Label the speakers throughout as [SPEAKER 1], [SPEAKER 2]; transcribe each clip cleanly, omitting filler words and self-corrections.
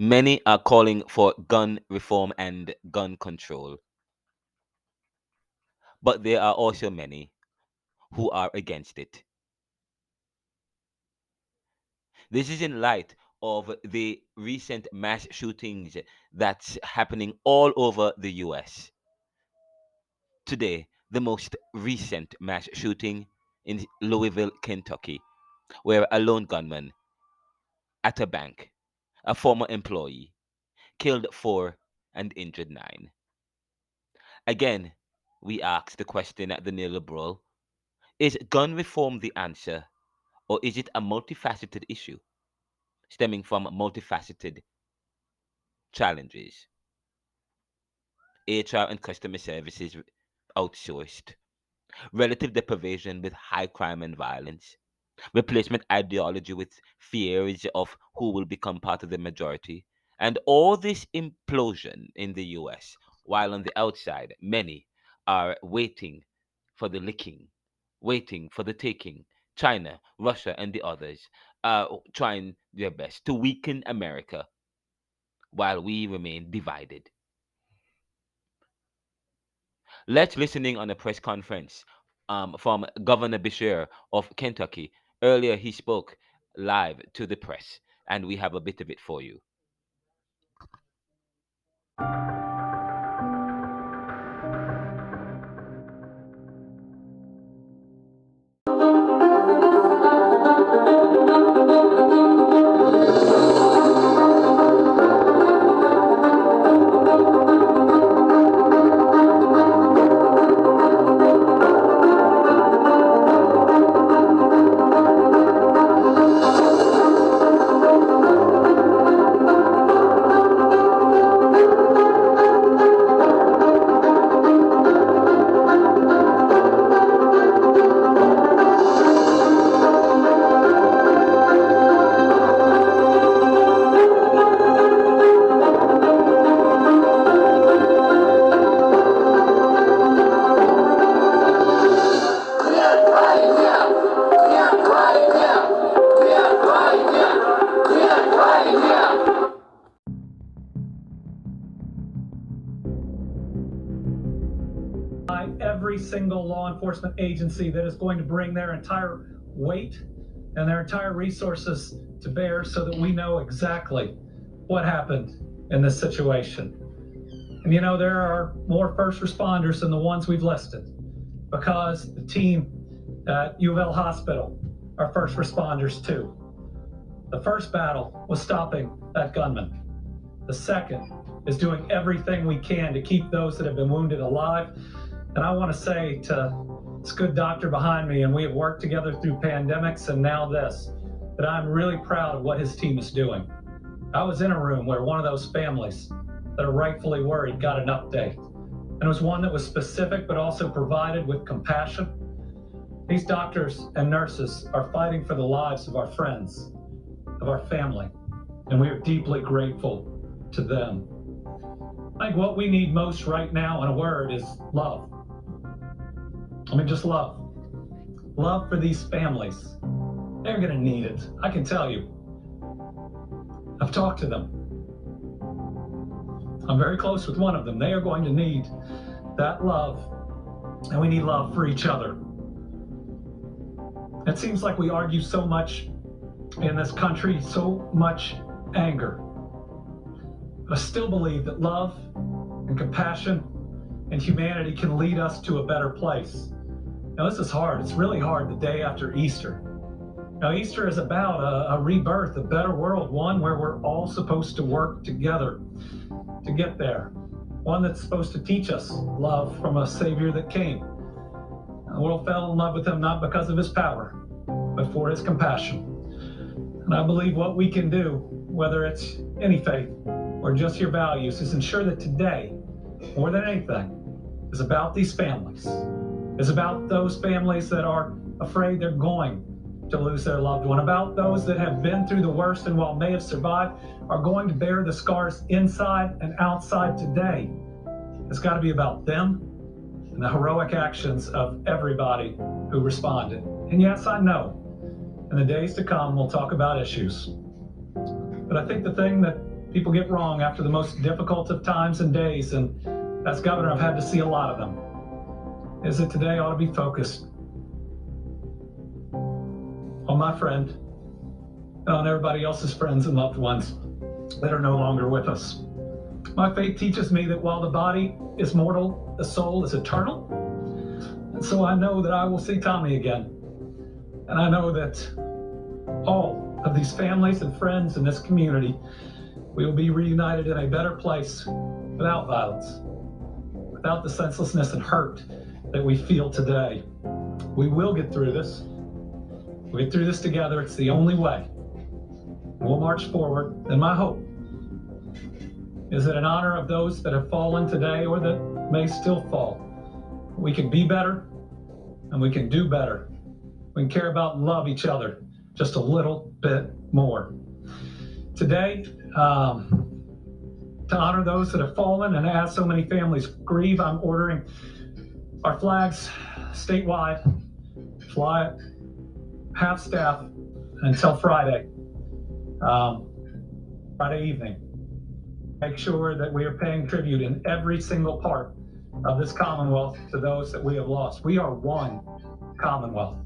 [SPEAKER 1] Many are calling for gun reform and gun control, but there are also many who are against it. This is in light of the recent mass shootings that's happening all over the US. Today, the most recent mass shooting in Louisville, Kentucky, where a lone gunman at a bank, a former employee, killed four and injured nine. Again, we ask the question at the neoliberal: is gun reform the answer, or is it a multifaceted issue stemming from multifaceted challenges? HR and customer services outsourced, relative deprivation with high crime and violence, replacement ideology with fears of who will become part of the majority, and all this implosion in the US, while on the outside, many are waiting for the licking, waiting for the taking. China, Russia, and the others are trying their best to weaken America while we remain divided. Let's listening on a press conference from Governor Beshear of Kentucky. Earlier, he spoke live to the press, and we have a bit of it for you.
[SPEAKER 2] Every single law enforcement agency that is going to bring their entire weight and their entire resources to bear so that we know exactly what happened in this situation. And you know, there are more first responders than the ones we've listed, because the team at U of L Hospital are first responders too. The first battle was stopping that gunman. The second is doing everything we can to keep those that have been wounded alive. And I want to say to this good doctor behind me, and we have worked together through pandemics and now this, that I'm really proud of what his team is doing. I was in a room where one of those families that are rightfully worried got an update. And it was one that was specific, but also provided with compassion. These doctors and nurses are fighting for the lives of our friends, of our family, and we are deeply grateful to them. I think what we need most right now, in a word, is love. I mean, just love. Love for these families. They're going to need it. I can tell you. I've talked to them. I'm very close with one of them. They are going to need that love, and we need love for each other. It seems like we argue so much in this country, so much anger. But I still believe that love and compassion and humanity can lead us to a better place. Now, this is hard. It's really hard the day after Easter. Now, Easter is about a rebirth, a better world, one where we're all supposed to work together to get there. One that's supposed to teach us love from a Savior that came. The world fell in love with him not because of his power, but for his compassion. And I believe what we can do, whether it's any faith or just your values, is ensure that today, more than anything, is about these families. Is about those families that are afraid they're going to lose their loved one, about those that have been through the worst and while may have survived, are going to bear the scars inside and outside today. It's got to be about them and the heroic actions of everybody who responded. And yes, I know, in the days to come, we'll talk about issues. But I think the thing that people get wrong after the most difficult of times and days, and as governor, I've had to see a lot of them, is that today I ought to be focused on my friend and on everybody else's friends and loved ones that are no longer with us. My faith teaches me that while the body is mortal, the soul is eternal. And so I know that I will see Tommy again. And I know that all of these families and friends in this community, we will be reunited in a better place without violence, without the senselessness and hurt that we feel today. We will get through this. We'll get through this together. It's the only way. We'll march forward. And my hope is that in honor of those that have fallen today or that may still fall, we can be better and we can do better. We can care about and love each other just a little bit more. Today, to honor those that have fallen and as so many families grieve, I'm ordering our flags statewide, fly half staff until Friday evening. Make sure that we are paying tribute in every single part of this Commonwealth to those that we have lost. We are one Commonwealth,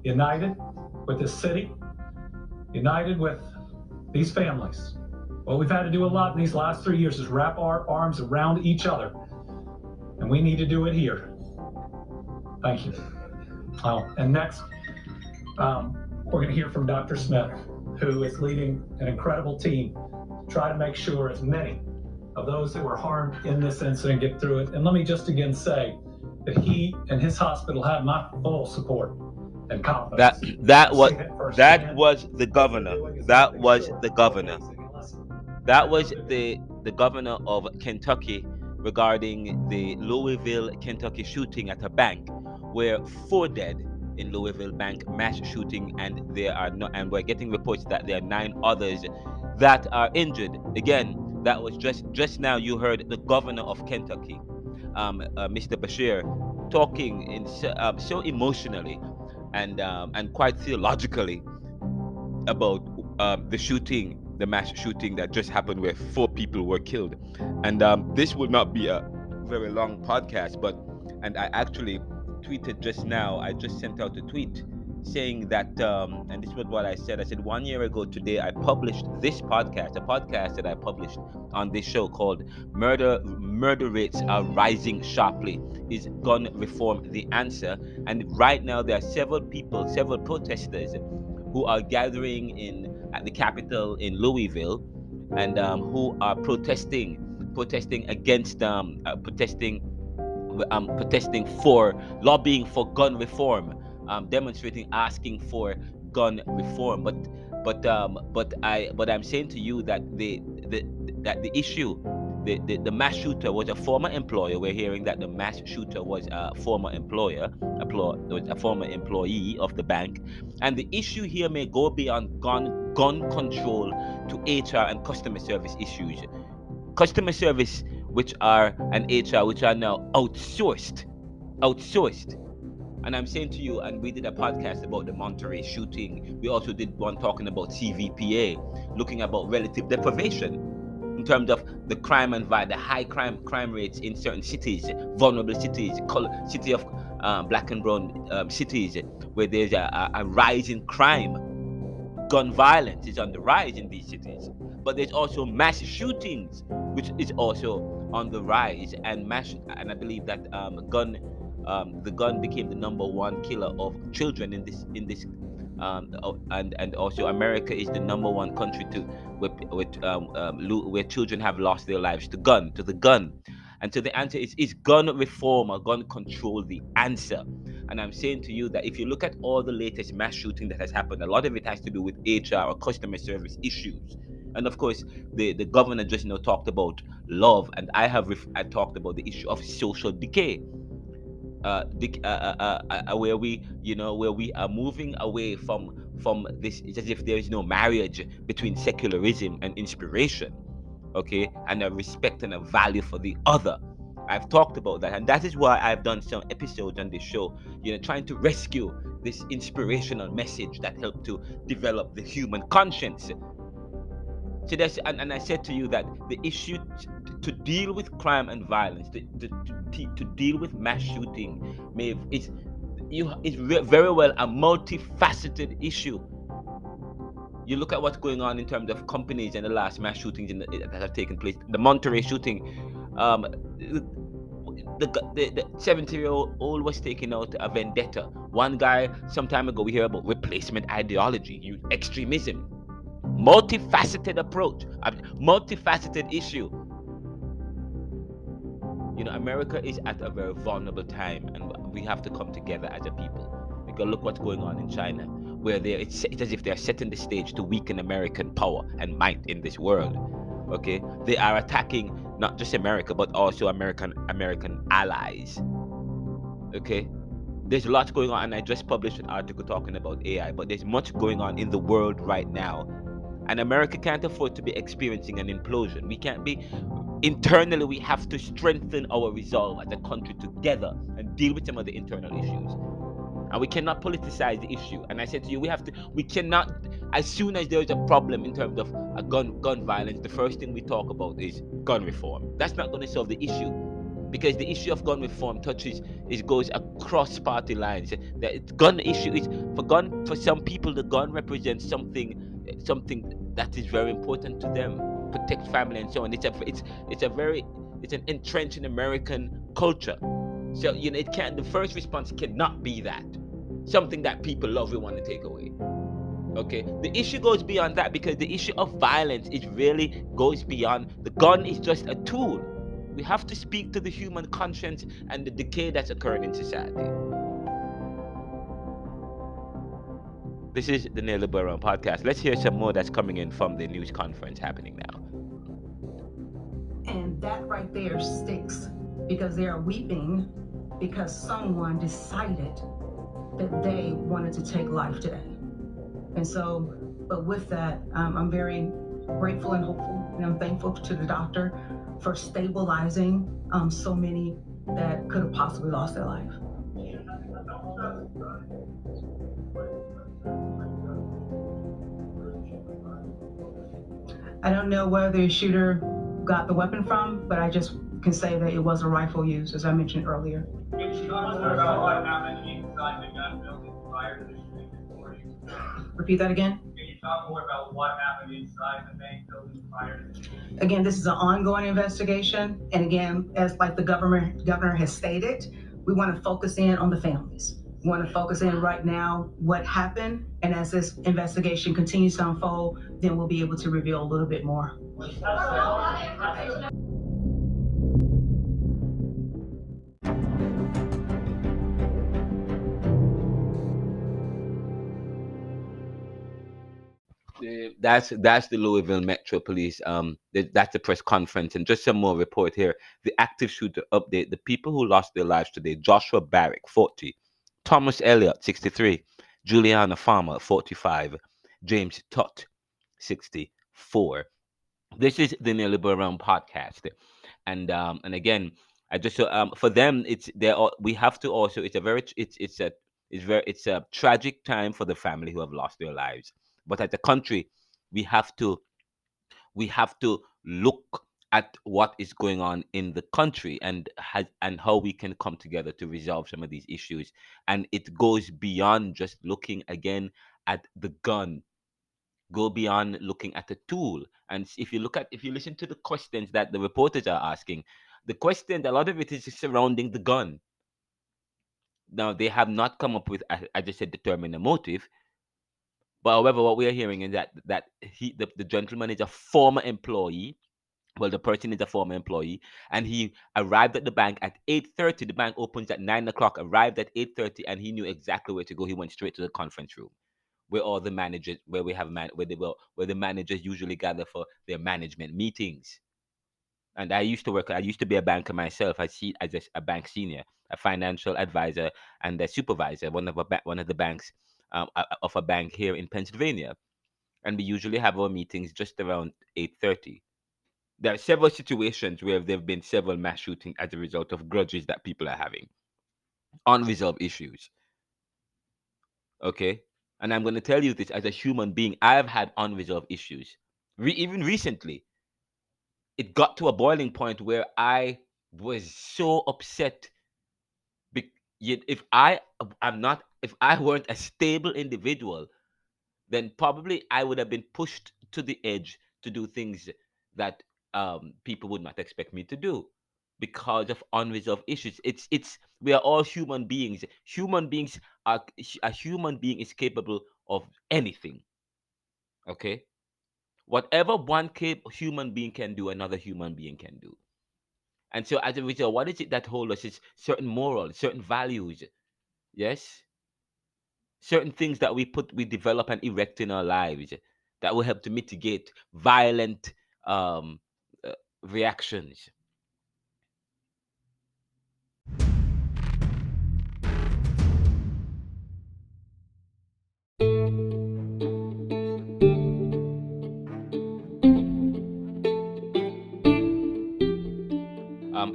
[SPEAKER 2] united with this city, united with these families. Well, we've had to do a lot in these last 3 years is wrap our arms around each other, and we need to do it here. Thank you. And next, we're going to hear from Dr. Smith, who is leading an incredible team to try to make sure as many of those that were harmed in this incident get through it. And let me just again say that he and his hospital have my full support and confidence.
[SPEAKER 1] That was the governor. That was the governor. That was the governor of Kentucky regarding the Louisville, Kentucky shooting at a bank, where 4 dead in Louisville bank mass shooting, and there are no, and we're getting reports that there are 9 others that are injured. Again, that was just now. You heard the governor of Kentucky, Mr. Bashir, talking in so emotionally and quite theologically about the shooting, the mass shooting that just happened, where 4 people were killed. And this will not be a very long podcast, and I actually tweeted just now. I just sent out a tweet saying that, and this was what I said. I said 1 year ago today, I published this podcast, a podcast that I published on this show called Murder Rates Are Rising Sharply. Is gun reform the answer? And right now there are several protesters who are gathering at the Capitol in Louisville, and who are protesting against protesting for lobbying for gun reform, demonstrating, asking for gun reform. But I'm saying to you that the issue, the mass shooter was a former employer. We're hearing that the mass shooter was a former employee of the bank, and the issue here may go beyond gun control to HR and customer service issues. Customer service, which are and HR, which are now outsourced. And I'm saying to you, and we did a podcast about the Monterey shooting. We also did one talking about CVPA, looking about relative deprivation in terms of the crime and the high crime rates in certain cities, vulnerable cities, city of black and brown cities, where there's a rise in crime. Gun violence is on the rise in these cities, but there's also mass shootings, which is also on the rise. And I believe that the gun became the number 1 killer of children in this and also America is the number 1 country where children have lost their lives to the gun. And so the answer is gun reform or gun control the answer? And I'm saying to you that if you look at all the latest mass shooting that has happened, a lot of it has to do with HR or customer service issues. And of course, the governor just now talked about love, and I talked about the issue of social decay, where we are moving away from this. It's as if there is no marriage between secularism and inspiration, okay, and a respect and a value for the other. I've talked about that, and that is why I've done some episodes on this show, trying to rescue this inspirational message that helped to develop the human conscience. So that's, and I said to you that the issue to deal with crime and violence, to deal with mass shooting, may it's very well a multifaceted issue. You look at what's going on in terms of companies and the last mass shootings that have taken place. The Monterey shooting, um, the 70-year-old was taking out a vendetta. One guy, some time ago, we hear about replacement ideology, extremism, multifaceted approach, a multifaceted issue. America is at a very vulnerable time, and we have to come together as a people. Because look what's going on in China, where it's as if they're setting the stage to weaken American power and might in this world. Okay, they are attacking not just America but also American allies. Okay, there's a lot going on, and I just published an article talking about AI. But there's much going on in the world right now, and America can't afford to be experiencing an implosion. We can't be internally. We have to strengthen our resolve as a country together and deal with some of the internal issues. And we cannot politicize the issue. And I said to you, we cannot, as soon as there is a problem in terms of a gun violence, the first thing we talk about is gun reform. That's not going to solve the issue, because the issue of gun reform goes across party lines. The gun issue is for some people, the gun represents something that is very important to them, protect family and so on. It's an entrenched in American culture. So it can't. The first response cannot be that something that people love, we want to take away. Okay, the issue goes beyond that, because the issue of violence is really goes beyond. The gun is just a tool. We have to speak to the human conscience and the decay that's occurring in society. This is the Neoliberal Podcast. Let's hear some more that's coming in from the news conference happening now.
[SPEAKER 3] And that right there sticks, because they are weeping because someone decided that they wanted to take life today. And so, but with that, I'm very grateful and hopeful, and I'm thankful to the doctor for stabilizing so many that could have possibly lost their life. I don't know where the shooter got the weapon from, but I just can say that it was a rifle used, as I mentioned earlier.
[SPEAKER 2] Can you talk more about what happened inside the gun building prior to the shooting this morning?
[SPEAKER 3] Repeat that again?
[SPEAKER 2] Can you talk more about what happened inside the bank building prior to the shooting?
[SPEAKER 3] Again, this is an ongoing investigation. And again, as like the governor has stated, we want to focus in on the families. We want to focus in right now what happened. And as this investigation continues to unfold, then we'll be able to reveal a little bit more.
[SPEAKER 1] That's the Louisville Metro Police. That's the press conference, and just some more report here. The active shooter update: the people who lost their lives today: Joshua Barrick, 40; Thomas Elliott, 63; Juliana Farmer, 45; James Tutt, 64. This is the Neoliberal Podcast, and again, I just for them, we have to also. It's a tragic time for the family who have lost their lives, but as a country, we have to look at what is going on in the country, and how we can come together to resolve some of these issues. And it goes beyond just looking again at the gun. Go beyond looking at the tool. And if you listen to the questions that the reporters are asking, the question, a lot of it is surrounding the gun. Now, they have not come up with, as I just said, determine a motive. But however, what we are hearing is that the gentleman is a former employee. Well, the person is a former employee, and he arrived at the bank at 8:30. The bank opens at 9 o'clock. Arrived at 8:30, and he knew exactly where to go. He went straight to the conference room, where all the managers, where the managers usually gather for their management meetings. And I used to be a banker myself. I see as a bank senior, a financial advisor, and a supervisor, one of the banks, of a bank here in Pennsylvania. And we usually have our meetings just around 8:30. There are several situations where there have been several mass shootings as a result of grudges that people are having, unresolved issues. Okay, and I'm going to tell you this: as a human being, I've had unresolved issues Even recently, it got to a boiling point where I was so upset. Yet if if I weren't a stable individual, then probably I would have been pushed to the edge to do things that people would not expect me to do because of unresolved issues. It's we are all human beings. Human beings are a human being is capable of anything. Okay, whatever human being can do, another human being can do. And so, as a result, what is it that holds us? It's certain morals, certain values. Yes, certain things that we develop and erect in our lives that will help to mitigate violent um, uh, reactions.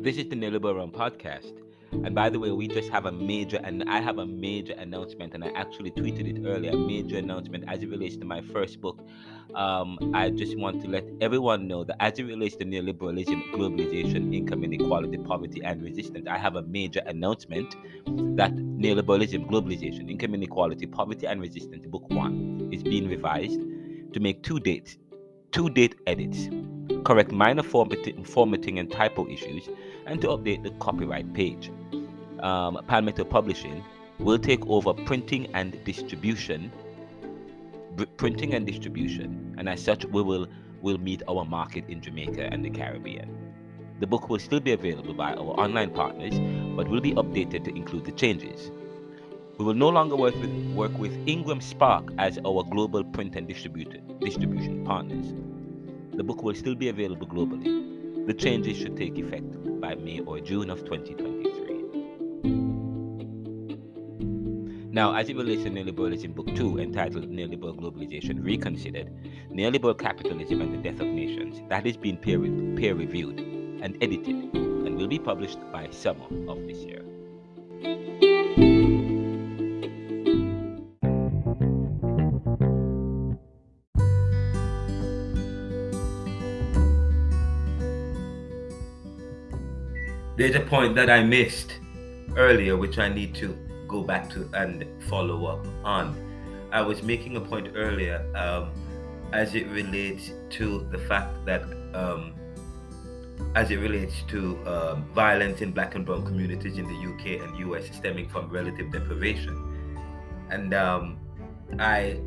[SPEAKER 1] This is the Neoliberal podcast. And by the way, we just have a major, and I have a major announcement, and I actually tweeted it earlier, a major announcement as it relates to my first book. I just want to let everyone know that as it relates to neoliberalism, globalization, income inequality, poverty, and resistance, I have a major announcement that neoliberalism, globalization, income inequality, poverty, and resistance, book one, is being revised to make two date edits, correct minor formatting and typo issues, and to update the copyright page. Palmetto Publishing will take over printing and distribution, and as such, will meet our market in Jamaica and the Caribbean. The book will still be available by our online partners, but will be updated to include the changes. We will no longer work with Ingram Spark as our global print and distribution partners. The book will still be available globally. The changes should take effect by May or June of 2023. Now, as it relates to Neoliberalism Book 2, entitled Neoliberal Globalization Reconsidered, Neoliberal Capitalism and the Death of Nations, that is being peer-reviewed and edited and will be published by summer of this year. There's a point that I missed earlier, which I need to go back to and follow up on. I was making a point earlier as it relates to the fact that as it relates to violence in Black and brown communities in the UK and US stemming from relative deprivation. And I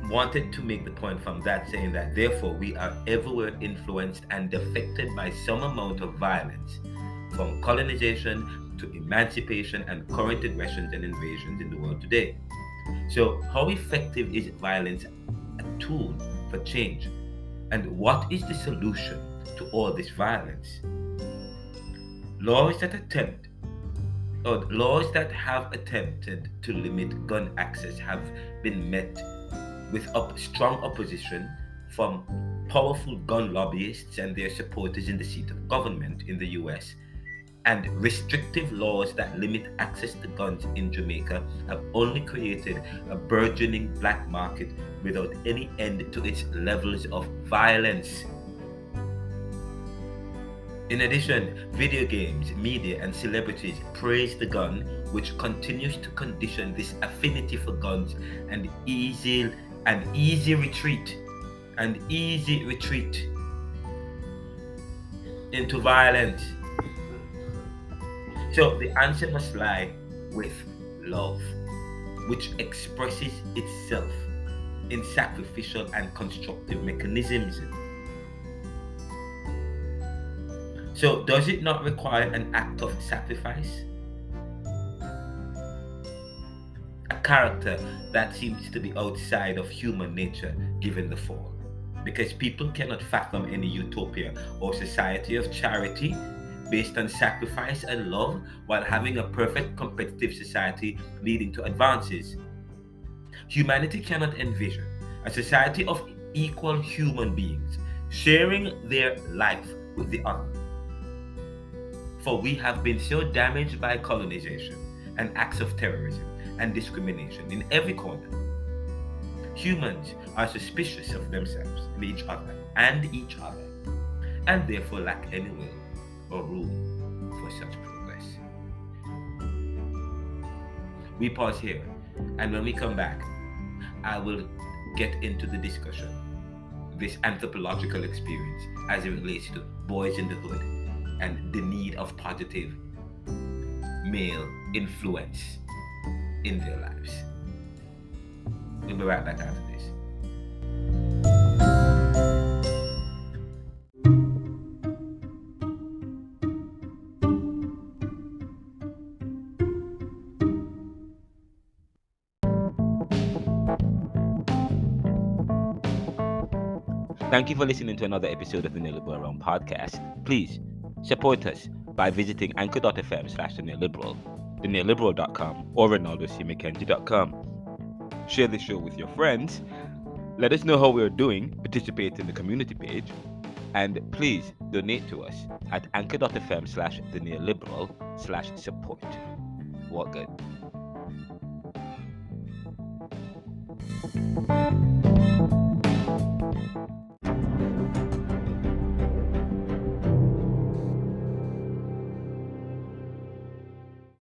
[SPEAKER 1] wanted to make the point from that, saying that therefore we are everywhere influenced and affected by some amount of violence, from colonization to emancipation and current aggressions and invasions in the world today. So how effective is violence a tool for change? And what is the solution to all this violence? Laws that have attempted to limit gun access have been met with strong opposition from powerful gun lobbyists and their supporters in the seat of government in the US. And restrictive laws that limit access to guns in Jamaica have only created a burgeoning black market without any end to its levels of violence. In addition, video games, media, and celebrities praise the gun, which continues to condition this affinity for guns and easy retreat into violence. So the answer must lie with love, which expresses itself in sacrificial and constructive mechanisms. So does it not require an act of sacrifice? A character that seems to be outside of human nature given the fall. Because people cannot fathom any utopia or society of charity based on sacrifice and love while having a perfect competitive society leading to advances. Humanity cannot envision a society of equal human beings sharing their life with the other. For we have been so damaged by colonization and acts of terrorism and discrimination in every corner. Humans are suspicious of themselves and each other
[SPEAKER 4] and each other, and therefore lack any will or room for such progress. We pause here, and when we come back, I will get into the discussion, this anthropological experience as it relates to boys in the hood and the need of positive male influence in their lives. We'll be right back after this.
[SPEAKER 1] Thank you for listening to another episode of the Neoliberal Realm podcast. Please support us by visiting anchor.fm/theneoliberal, theneoliberal.com, or ronaldocmckenzie.com. Share the show with your friends. Let us know how we're doing. Participate in the community page. And please donate to us at anchor.fm/theneoliberal/support. What good?